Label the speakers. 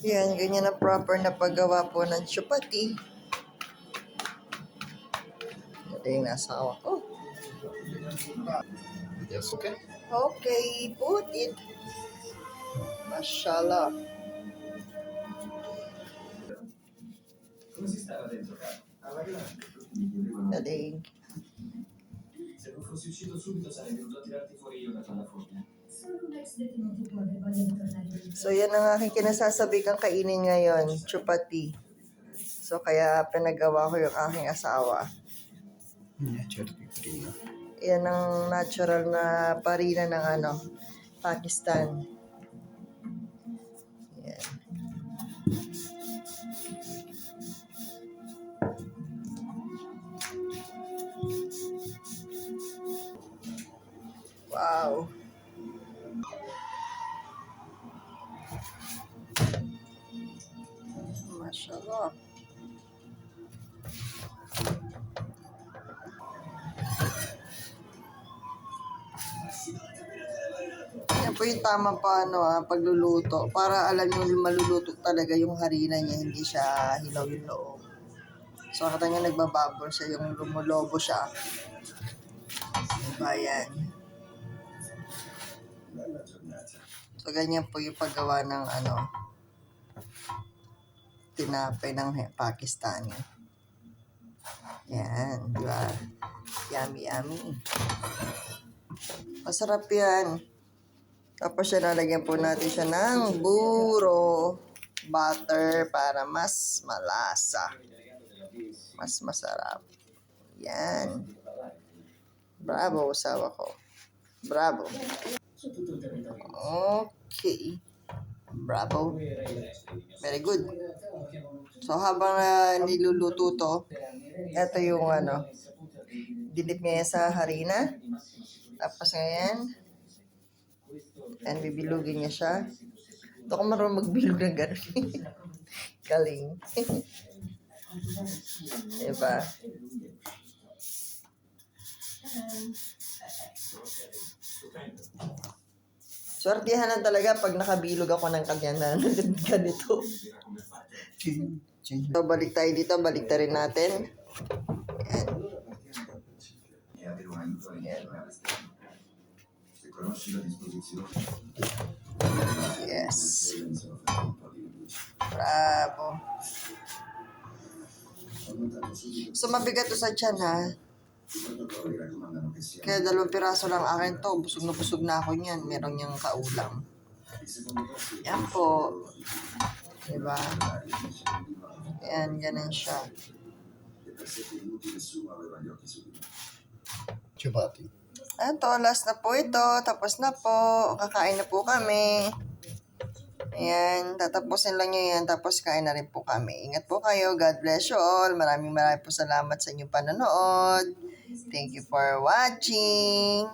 Speaker 1: Yan, ganyan na proper na paggawa po ng chapati. Ito yung asawa ko.
Speaker 2: Yes, okay.
Speaker 1: Okay, put it. Mashallah.
Speaker 3: Come si stava dentro casa?
Speaker 1: Galing.
Speaker 3: Se non fossi uscito subito sarei venuto a tirarti fuori io da quella foglia.
Speaker 1: So, yan ang aking kinasasabi kang kainin ngayon, chapati. So, kaya pinagawa ko yung aking asawa.
Speaker 2: Certo, prima.
Speaker 1: Yan ang natural na parina ng Pakistan. Yan. Wow. Mashallah. Yan po yung tama pa pagluluto. Para alam nyo maluluto talaga yung harina niya, hindi siya hilaw yung loob. So, katanya nagbababor siya, yung lumulobo siya. Diba yan? So, ganyan po yung paggawa ng tinapay ng Pakistani. Yan, di ba? Yummy, yummy. Masarap yan. Tapos siya lalagyan po natin siya ng buro butter para mas malasa. Mas masarap. Yan. Bravo, asawa ko. Bravo. Okay. Bravo. Very good. So, habang niluluto to, ito yung dinip ngayon sa harina. Tapos ngayon, and bibilugin niya siya. Ito ko marunong magbilog ng gano'n. Galing. Diba? Swertihan lang talaga pag nakabilog ako ng kanya na ganito. So, balik tayo dito. Balik ta rin natin. Yan. Yes. Bravo. So, mabigat to sa tiyan, ha? Kaya 2 piraso lang akin to. Busog na ako niyan. Meron niyang kaulam. Yan po. Diba? Yan, ganun siya.
Speaker 2: Chapati.
Speaker 1: Ito, last na po ito. Tapos na po. Kakain na po kami. Ayan, tatapusin lang nyo yan. Tapos kain na rin po kami. Ingat po kayo. God bless you all. Maraming po salamat sa inyong panonood. Thank you for watching.